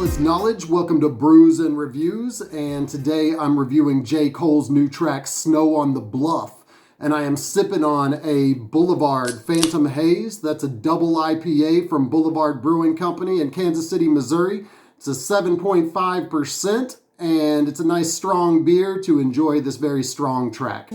y'all, it's Knowledge. Welcome to Brews and Reviews, and today I'm reviewing J. Cole's new track, Snow on the Bluff, and I am sipping on a Boulevard Phantom Haze. That's a double IPA from Boulevard Brewing Company in Kansas City, Missouri. It's a 7.5%, and it's a nice strong beer to enjoy this very strong track.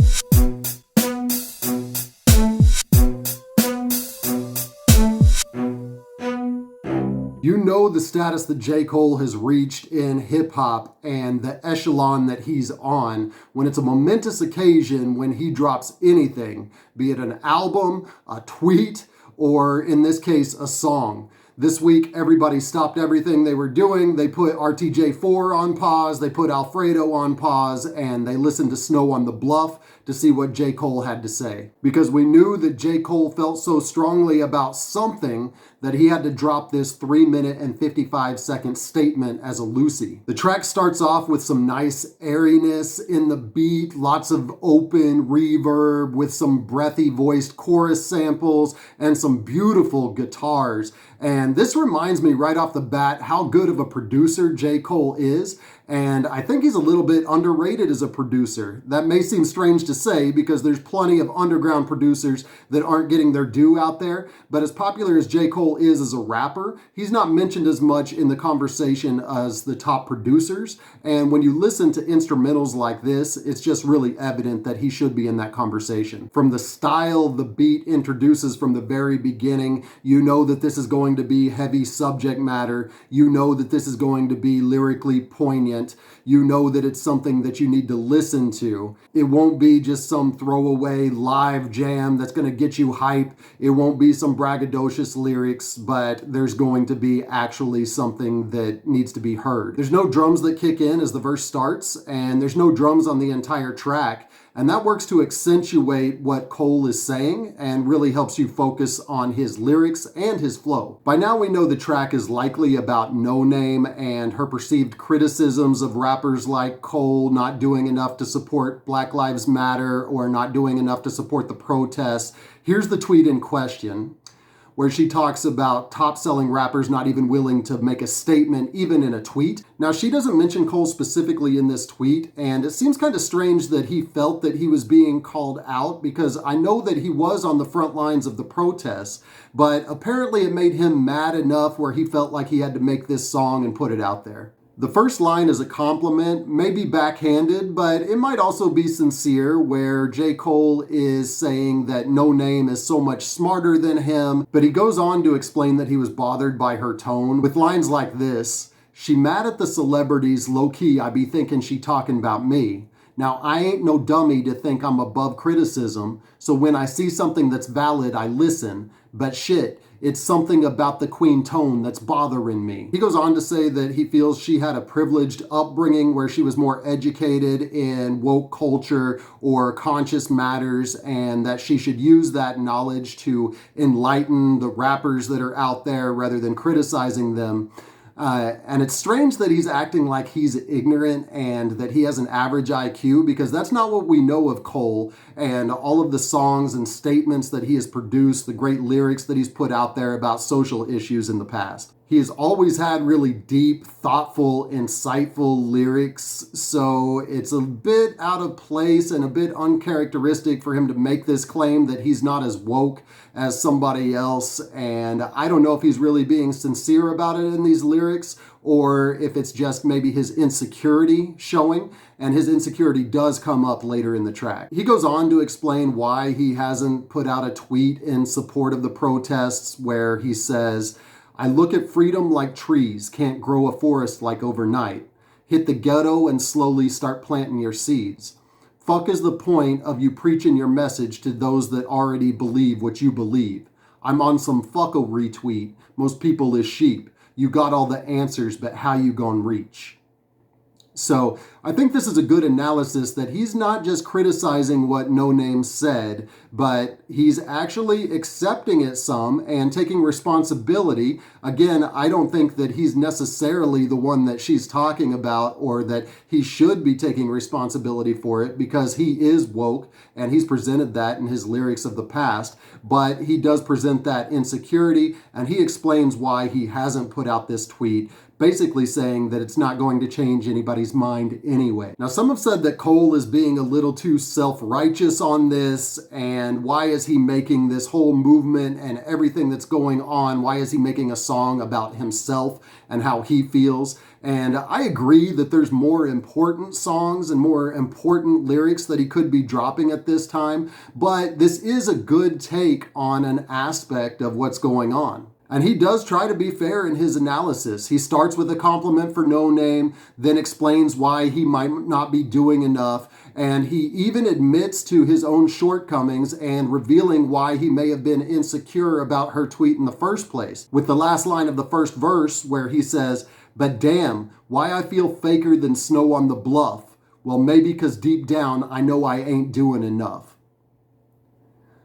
You know the status that J. Cole has reached in hip-hop and the echelon that he's on when it's a momentous occasion when he drops anything, be it an album, a tweet, or in this case, a song. This week, everybody stopped everything they were doing. They put RTJ4 on pause, they put Alfredo on pause, and they listened to Snow on the Bluff to see what J. Cole had to say. Because we knew that J. Cole felt so strongly about something that he had to drop this 3-minute and 55-second statement as a loosey. The track starts off with some nice airiness in the beat, lots of open reverb with some breathy voiced chorus samples and some beautiful guitars. And this reminds me right off the bat how good of a producer J. Cole is. And I think he's a little bit underrated as a producer. That may seem strange to say because there's plenty of underground producers that aren't getting their due out there. But as popular as J. Cole is as a rapper, he's not mentioned as much in the conversation as the top producers. And when you listen to instrumentals like this, it's just really evident that he should be in that conversation. From the style the beat introduces from the very beginning, you know that this is going to be heavy subject matter. You know that this is going to be lyrically poignant. You know that it's something that you need to listen to. It won't be just some throwaway live jam that's going to get you hype. It won't be some braggadocios lyrics, but there's going to be actually something that needs to be heard. There's no drums that kick in as the verse starts, and there's no drums on the entire track. And that works to accentuate what Cole is saying and really helps you focus on his lyrics and his flow. By now we know the track is likely about Noname and her perceived criticisms of rappers like Cole not doing enough to support Black Lives Matter or not doing enough to support the protests. Here's the tweet in question, where she talks about top-selling rappers not even willing to make a statement, even in a tweet. Now, she doesn't mention Cole specifically in this tweet, and it seems kind of strange that he felt that he was being called out, because I know that he was on the front lines of the protests, but apparently it made him mad enough where he felt like he had to make this song and put it out there. The first line is a compliment, maybe backhanded, but it might also be sincere, where J. Cole is saying that Noname is so much smarter than him, but he goes on to explain that he was bothered by her tone with lines like this: "She mad at the celebrities, low-key, I be thinking she talking about me. Now, I ain't no dummy to think I'm above criticism, so when I see something that's valid, I listen, but shit, it's something about the queen tone that's bothering me." He goes on to say that he feels she had a privileged upbringing where she was more educated in woke culture or conscious matters, and that she should use that knowledge to enlighten the rappers that are out there rather than criticizing them. And it's strange that he's acting like he's ignorant and that he has an average IQ, because that's not what we know of Cole and all of the songs and statements that he has produced, the great lyrics that he's put out there about social issues in the past. He has always had really deep, thoughtful, insightful lyrics, so it's a bit out of place and a bit uncharacteristic for him to make this claim that he's not as woke as somebody else, and I don't know if he's really being sincere about it in these lyrics or if it's just maybe his insecurity showing, and his insecurity does come up later in the track. He goes on to explain why he hasn't put out a tweet in support of the protests, where he says, "I look at freedom like trees, can't grow a forest like overnight. Hit the ghetto and slowly start planting your seeds. Fuck is the point of you preaching your message to those that already believe what you believe. I'm on some fucko retweet. Most people is sheep. You got all the answers, but how you gonna reach?" So I think this is a good analysis that he's not just criticizing what Noname said, but he's actually accepting it some and taking responsibility. Again, I don't think that he's necessarily the one that she's talking about, or that he should be taking responsibility for it, because he is woke and he's presented that in his lyrics of the past, but he does present that insecurity, and he explains why he hasn't put out this tweet. basically saying that it's not going to change anybody's mind anyway. Now, some have said that Cole is being a little too self-righteous on this, and why is he making this whole movement and everything that's going on, why is he making a song about himself and how he feels? And I agree that there's more important songs and more important lyrics that he could be dropping at this time, but this is a good take on an aspect of what's going on. And he does try to be fair in his analysis. He starts with a compliment for Noname, then explains why he might not be doing enough, and he even admits to his own shortcomings and revealing why he may have been insecure about her tweet in the first place. With the last line of the first verse where he says, "But damn, why I feel faker than snow on the bluff. Well, maybe 'cause deep down I know I ain't doing enough."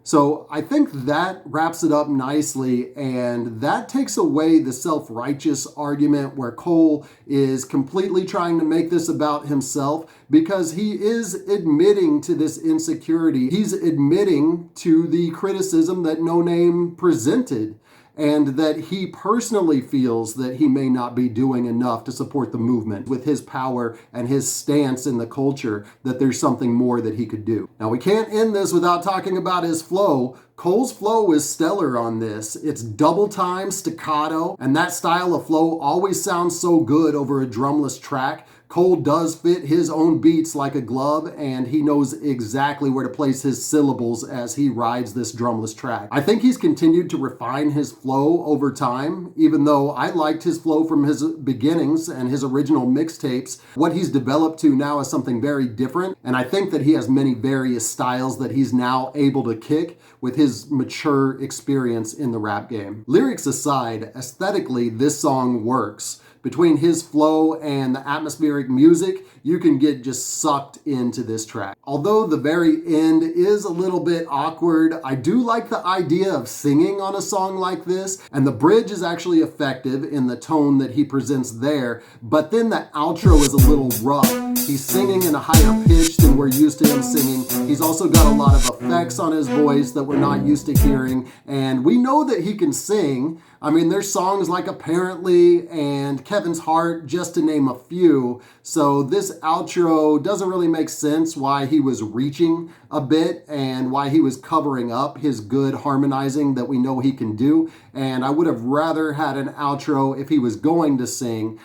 So I think that wraps it up nicely, and that takes away the self-righteous argument where Cole is completely trying to make this about himself, because he is admitting to this insecurity. He's admitting to the criticism that Noname presented, and that he personally feels that he may not be doing enough to support the movement. With his power and his stance in the culture, that there's something more that he could do. Now, we can't end this without talking about his flow. Cole's flow is stellar on this. It's double time staccato, and that style of flow always sounds so good over a drumless track. Cole does fit his own beats like a glove, and he knows exactly where to place his syllables as he rides this drumless track. I think he's continued to refine his flow over time, even though I liked his flow from his beginnings and his original mixtapes. What he's developed to now is something very different, and I think that he has many various styles that he's now able to kick with his mature experience in the rap game. Lyrics aside, aesthetically, this song works. Between his flow and the atmospheric music, you can get just sucked into this track. Although the very end is a little bit awkward, I do like the idea of singing on a song like this, and the bridge is actually effective in the tone that he presents there, but then the outro is a little rough. He's singing in a higher pitch than we're used to him singing. He's also got a lot of effects on his voice that we're not used to hearing, and we know that he can sing. I mean, there's songs like Apparently and Kevin's Heart, just to name a few. So this outro doesn't really make sense why he was reaching a bit and why he was covering up his good harmonizing that we know he can do. And I would have rather had an outro if he was going to sing.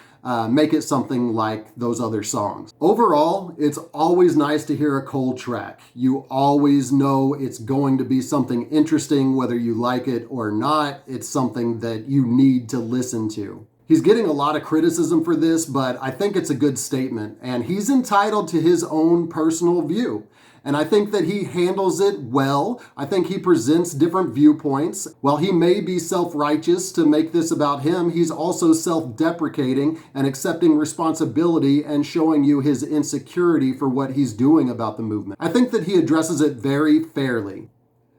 Make it something like those other songs. Overall, it's always nice to hear a Cole track. You always know it's going to be something interesting, whether you like it or not. It's something that you need to listen to. He's getting a lot of criticism for this, but I think it's a good statement, and he's entitled to his own personal view. And I think that he handles it well. I think he presents different viewpoints. While he may be self-righteous to make this about him, he's also self-deprecating and accepting responsibility and showing you his insecurity for what he's doing about the movement. I think that he addresses it very fairly.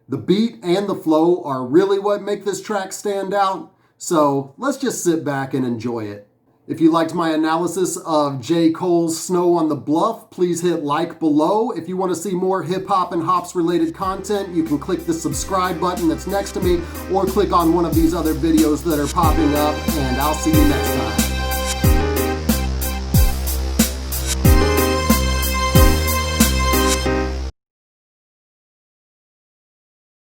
The beat and the flow are really what make this track stand out. So let's just sit back and enjoy it. If you liked my analysis of J. Cole's Snow on the Bluff, please hit like below. If you want to see more hip-hop and hops related content, you can click the subscribe button that's next to me or click on one of these other videos that are popping up, and I'll see you next time.